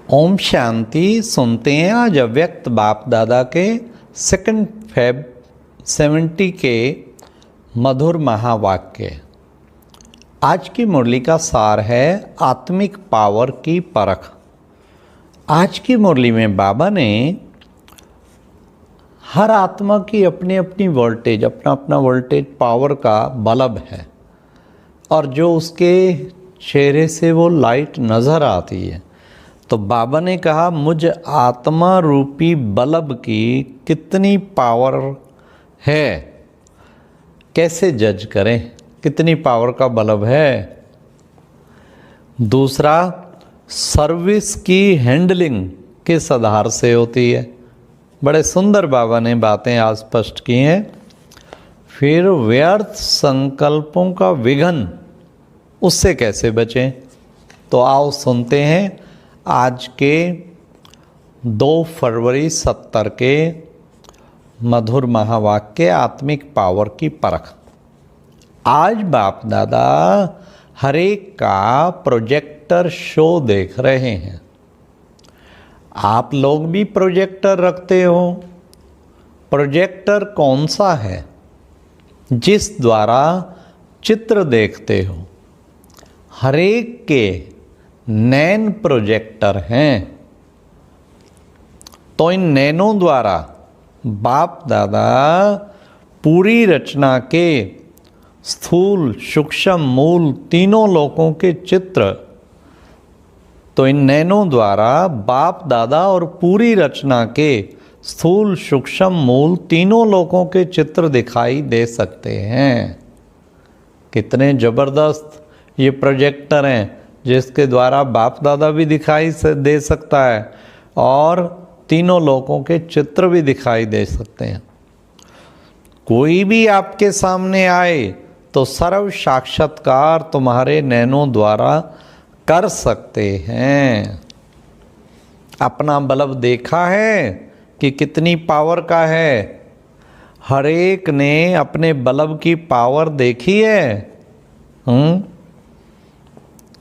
ओम शांति। सुनते हैं आज अव्यक्त बाप दादा के 2 फेब 70 के मधुर महावाक्य। आज की मुरली का सार है आत्मिक पावर की परख। आज की मुरली में बाबा ने हर आत्मा की अपनी अपनी वोल्टेज, अपना अपना वोल्टेज पावर का बल्ब है और जो उसके चेहरे से वो लाइट नज़र आती है। तो बाबा ने कहा मुझ आत्मा रूपी बल्ब की कितनी पावर है, कैसे जज करें कितनी पावर का बल्ब है। दूसरा, सर्विस की हैंडलिंग किस आधार से होती है। बड़े सुंदर बाबा ने बातें आज स्पष्ट की हैं। फिर व्यर्थ संकल्पों का विघन, उससे कैसे बचें। तो आओ सुनते हैं आज के 2 फरवरी 70 के मधुर महावाक्य आत्मिक पावर की परख। आज बाप दादा हर एक का प्रोजेक्टर शो देख रहे हैं। आप लोग भी प्रोजेक्टर रखते हो। प्रोजेक्टर कौन सा है? जिस द्वारा चित्र देखते हो। हर एक के नैन प्रोजेक्टर हैं। तो इन नैनों द्वारा बाप दादा पूरी रचना के स्थूल सूक्ष्म मूल तीनों लोकों के चित्र, तो इन नैनों द्वारा बाप दादा और पूरी रचना के स्थूल सूक्ष्म मूल तीनों लोकों के चित्र दिखाई दे सकते हैं। कितने जबरदस्त ये प्रोजेक्टर हैं जिसके द्वारा बाप दादा भी दिखाई दे सकता है और तीनों लोकों के चित्र भी दिखाई दे सकते हैं। कोई भी आपके सामने आए तो सर्व साक्षात्कार तुम्हारे नैनों द्वारा कर सकते हैं। अपना बल्ब देखा है कि कितनी पावर का है। हर एक ने अपने बल्ब की पावर देखी है।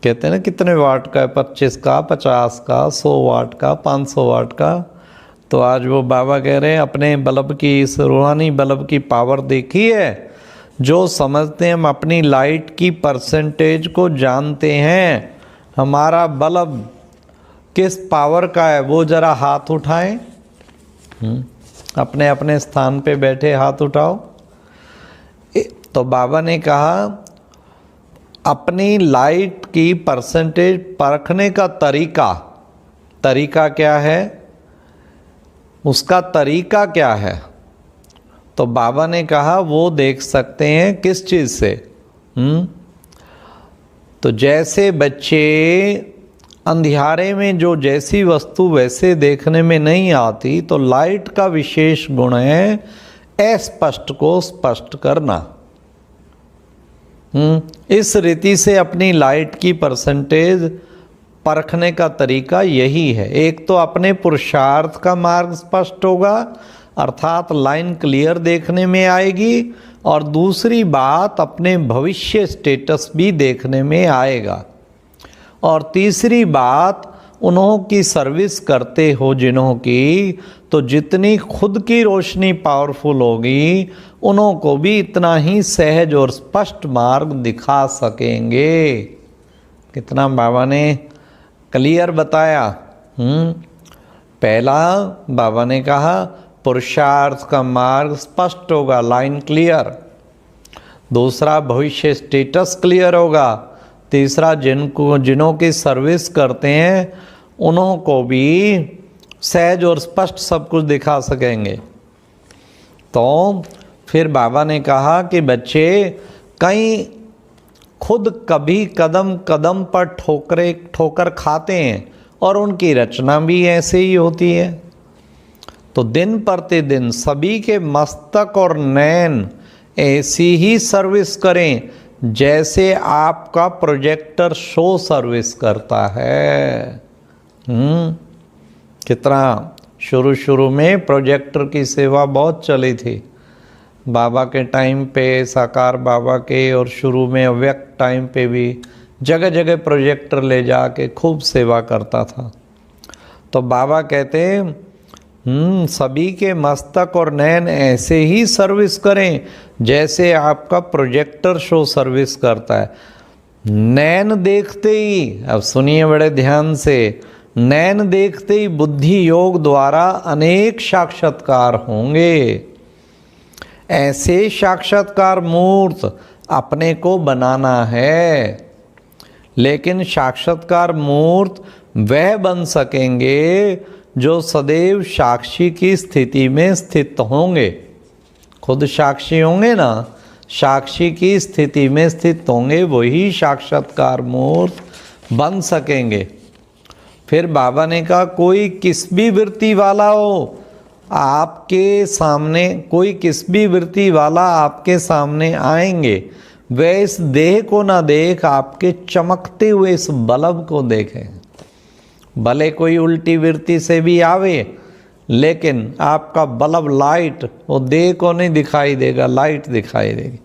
कहते हैं ना कितने वाट का है, 25 का, 50 का, 100 वाट का, 500 वाट का। तो आज वो बाबा कह रहे हैं अपने बल्ब की, इस रूहानी बल्ब की पावर देखी है। जो समझते हैं हम अपनी लाइट की परसेंटेज को जानते हैं, हमारा बल्ब किस पावर का है, वो जरा हाथ उठाएं। अपने अपने स्थान पे बैठे हाथ उठाओ। तो बाबा ने कहा अपनी लाइट की परसेंटेज परखने का तरीका क्या है, उसका तरीका क्या है। तो बाबा ने कहा वो देख सकते हैं किस चीज़ से। तो जैसे बच्चे अंधियारे में जो जैसी वस्तु वैसे देखने में नहीं आती, तो लाइट का विशेष गुण है अस्पष्ट को स्पष्ट करना। इस रीति से अपनी लाइट की परसेंटेज परखने का तरीका यही है। एक तो अपने पुरुषार्थ का मार्ग स्पष्ट होगा, अर्थात लाइन क्लियर देखने में आएगी, और दूसरी बात अपने भविष्य स्टेटस भी देखने में आएगा, और तीसरी बात उन्हों की सर्विस करते हो जिन्हों की, तो जितनी खुद की रोशनी पावरफुल होगी उन्हों को भी इतना ही सहज और स्पष्ट मार्ग दिखा सकेंगे। कितना बाबा ने क्लियर बताया। पहला बाबा ने कहा पुरुषार्थ का मार्ग स्पष्ट होगा, लाइन क्लियर। दूसरा भविष्य स्टेटस क्लियर होगा। तीसरा जिन्हों की सर्विस करते हैं उन्हों को भी सहज और स्पष्ट सब कुछ दिखा सकेंगे। तो फिर बाबा ने कहा कि बच्चे कहीं खुद कभी कदम कदम पर ठोकर खाते हैं और उनकी रचना भी ऐसे ही होती है। तो दिन प्रतिदिन सभी के मस्तक और नैन ऐसी ही सर्विस करें जैसे आपका प्रोजेक्टर शो सर्विस करता है। कितना शुरू में प्रोजेक्टर की सेवा बहुत चली थी। बाबा के टाइम पे, साकार बाबा के, और शुरू में अव्यक्त टाइम पे भी जगह जगह प्रोजेक्टर ले जाके खूब सेवा करता था। तो बाबा कहते सभी के मस्तक और नैन ऐसे ही सर्विस करें जैसे आपका प्रोजेक्टर शो सर्विस करता है। नैन देखते ही, अब सुनिए बड़े ध्यान से, नैन देखते ही बुद्धि योग द्वारा अनेक साक्षात्कार होंगे। ऐसे साक्षात्कार मूर्त अपने को बनाना है, लेकिन साक्षात्कार मूर्त वह बन सकेंगे जो सदैव साक्षी की स्थिति में स्थित होंगे। खुद साक्षी होंगे ना, साक्षी की स्थिति में स्थित होंगे, वही साक्षात्कार मूर्त बन सकेंगे। फिर बाबा ने कहा कोई किस भी वृत्ति वाला हो आपके सामने, कोई किस भी वृत्ति वाला आपके सामने आएंगे, वह इस देह को ना देख आपके चमकते हुए इस बल्ब को देखें। भले कोई उल्टी वृत्ति से भी आवे, लेकिन आपका बल्ब लाइट वो देह को नहीं दिखाई देगा, लाइट दिखाई देगी।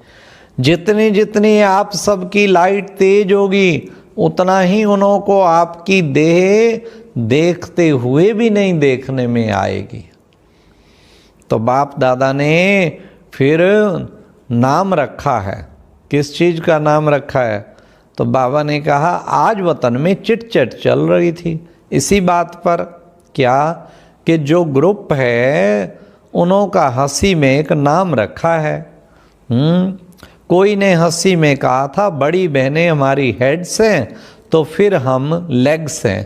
जितनी जितनी आप सबकी लाइट तेज होगी, उतना ही उन्हों को आपकी देह देखते हुए भी नहीं देखने में आएगी। तो बाप दादा ने फिर नाम रखा है। किस चीज़ का नाम रखा है? तो बाबा ने कहा आज वतन में चिट चट चल रही थी इसी बात पर, क्या कि जो ग्रुप है उन्हों का हंसी में एक नाम रखा है। कोई ने हंसी में कहा था बड़ी बहनें हमारी हेड्स हैं तो फिर हम लेग्स हैं।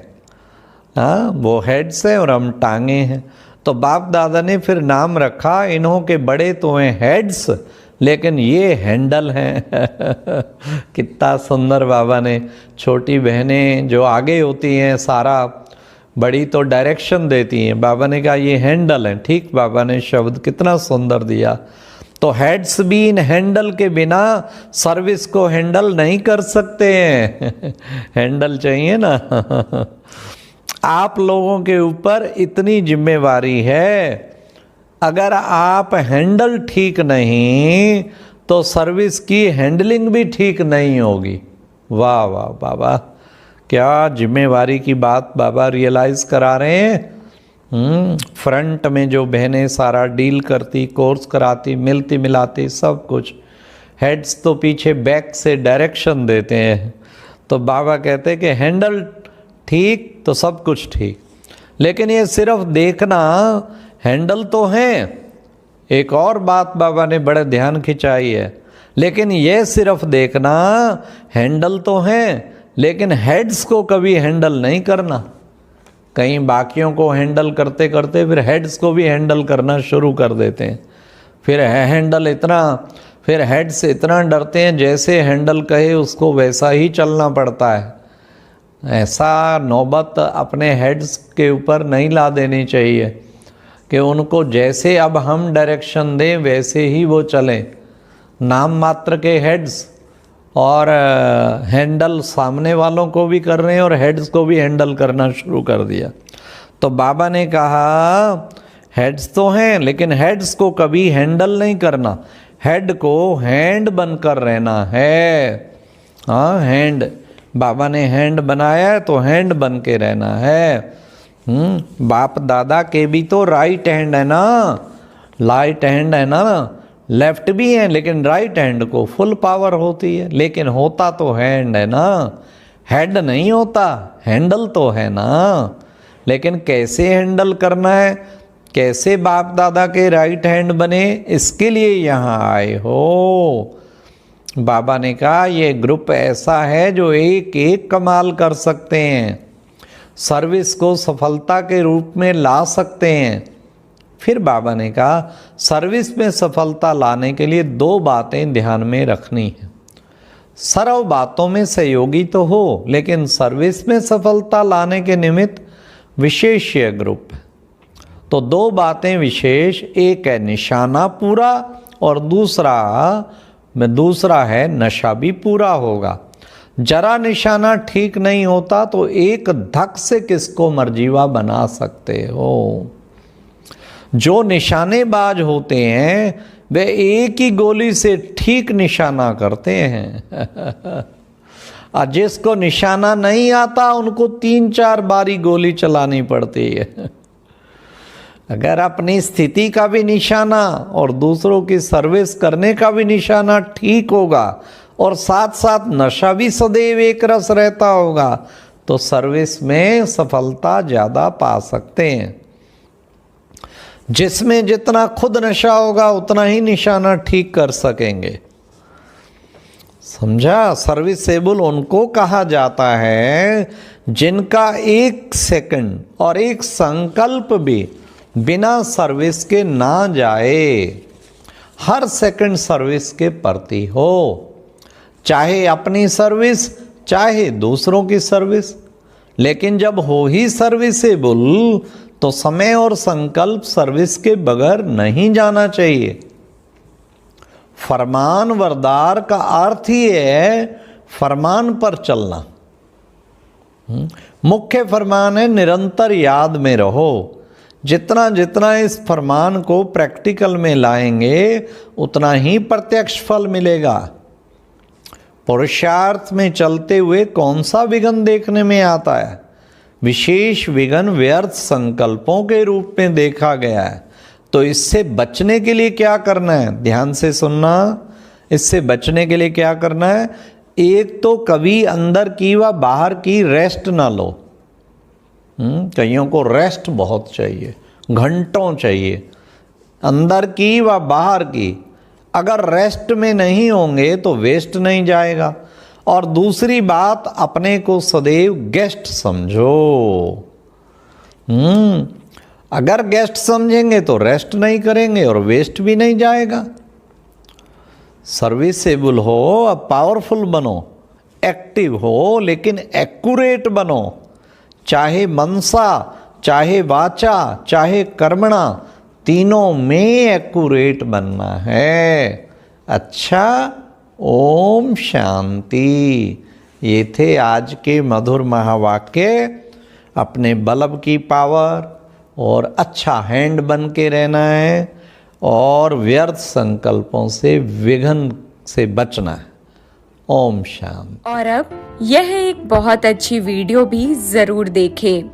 हाँ, वो हेड्स हैं और हम टांगे हैं। तो बाप दादा ने फिर नाम रखा, इन्हों के बड़े तो हैं हेड्स, लेकिन ये हैंडल हैं। कितना सुंदर बाबा ने, छोटी बहनें जो आगे होती हैं सारा, बड़ी तो डायरेक्शन देती हैं, बाबा ने कहा ये हैंडल हैं। ठीक, बाबा ने शब्द कितना सुंदर दिया। तो हेड्स भी इन हैंडल के बिना सर्विस को हैंडल नहीं कर सकते हैं। हैंडल चाहिए ना। आप लोगों के ऊपर इतनी जिम्मेवारी है, अगर आप हैंडल ठीक नहीं तो सर्विस की हैंडलिंग भी ठीक नहीं होगी। वाह वाह बाबा, क्या जिम्मेवारी की बात बाबा रियलाइज करा रहे हैं। फ्रंट में जो बहनें सारा डील करती, कोर्स कराती, मिलती मिलाती सब कुछ, हेड्स तो पीछे बैक से डायरेक्शन देते हैं। तो बाबा कहते हैं कि हैंडल ठीक तो सब कुछ ठीक, लेकिन ये सिर्फ देखना हैंडल तो है। एक और बात बाबा ने बड़े ध्यान खिंचाई है, लेकिन ये सिर्फ देखना हैंडल तो है, लेकिन हेड्स को कभी हैंडल नहीं करना। कहीं बाकियों को हैंडल करते करते फिर हेड्स को भी हैंडल करना शुरू कर देते हैं। फिर हैंडल इतना, फिर हेड्स इतना डरते हैं जैसे हैंडल कहे उसको वैसा ही चलना पड़ता है। ऐसा नौबत अपने हेड्स के ऊपर नहीं ला देनी चाहिए कि उनको जैसे अब हम डायरेक्शन दें वैसे ही वो चलें। नाम मात्र के हेड्स और हैंडल सामने वालों को भी कर रहे हैं और हेड्स को भी हैंडल करना शुरू कर दिया। तो बाबा ने कहा हेड्स तो हैं, लेकिन हेड्स को कभी हैंडल नहीं करना, हेड को हैंड बनकर रहना है। हाँ, हैंड, बाबा ने हैंड बनाया है तो हैंड बन के रहना है। बाप दादा के भी तो राइट हैंड है ना, राइट हैंड है ना, लेफ्ट भी है, लेकिन राइट हैंड को फुल पावर होती है, लेकिन होता तो हैंड है ना, हेड नहीं होता, हैंडल तो है ना। लेकिन कैसे हैंडल करना है, कैसे बाप दादा के राइट हैंड बने, इसके लिए यहाँ आए हो। बाबा ने कहा ये ग्रुप ऐसा है जो एक एक कमाल कर सकते हैं, सर्विस को सफलता के रूप में ला सकते हैं। फिर बाबा ने कहा सर्विस में सफलता लाने के लिए दो बातें ध्यान में रखनी है। सर्व बातों में सहयोगी तो हो, लेकिन सर्विस में सफलता लाने के निमित्त विशेष ग्रुप है। तो दो बातें विशेष, एक है निशाना पूरा और दूसरा है नशा भी पूरा होगा। जरा निशाना ठीक नहीं होता तो एक धक से किसको मर्जीवा बना सकते हो। जो निशानेबाज होते हैं वे एक ही गोली से ठीक निशाना करते हैं। और जिसको निशाना नहीं आता उनको 3-4 बारी गोली चलानी पड़ती है। अगर अपनी स्थिति का भी निशाना और दूसरों की सर्विस करने का भी निशाना ठीक होगा और साथ साथ नशा भी सदैव एक रस रहता होगा तो सर्विस में सफलता ज़्यादा पा सकते हैं। जिसमें जितना खुद नशा होगा उतना ही निशाना ठीक कर सकेंगे। समझा? सर्विसेबल उनको कहा जाता है जिनका 1 सेकंड और 1 संकल्प भी बिना सर्विस के ना जाए, हर सेकंड सर्विस के प्रति हो, चाहे अपनी सर्विस चाहे दूसरों की सर्विस। लेकिन जब हो ही सर्विसेबल तो समय और संकल्प सर्विस के बगैर नहीं जाना चाहिए। फरमान वरदार का अर्थ ही है फरमान पर चलना। मुख्य फरमान है निरंतर याद में रहो। जितना जितना इस फरमान को प्रैक्टिकल में लाएंगे उतना ही प्रत्यक्ष फल मिलेगा। पुरुषार्थ में चलते हुए कौन सा विघ्न देखने में आता है? विशेष विघ्न व्यर्थ संकल्पों के रूप में देखा गया है। तो इससे बचने के लिए क्या करना है? ध्यान से सुनना। इससे बचने के लिए क्या करना है? एक तो कभी अंदर की व बाहर की रेस्ट ना लो। कईयों को रेस्ट बहुत चाहिए, घंटों चाहिए, अंदर की व बाहर की। अगर रेस्ट में नहीं होंगे तो वेस्ट नहीं जाएगा। और दूसरी बात, अपने को सदैव गेस्ट समझो। अगर गेस्ट समझेंगे तो रेस्ट नहीं करेंगे और वेस्ट भी नहीं जाएगा। सर्विसेबल हो, अब पावरफुल बनो, एक्टिव हो लेकिन एक्यूरेट बनो। चाहे मनसा, चाहे वाचा, चाहे कर्मणा, तीनों में एक्यूरेट बनना है। अच्छा, ओम शांति। ये थे आज के मधुर महावाक्य। अपने बल्ब की पावर और अच्छा हैंड बन के रहना है और व्यर्थ संकल्पों से विघ्न से बचना है। ओम शांति। और अब यह एक बहुत अच्छी वीडियो भी जरूर देखें।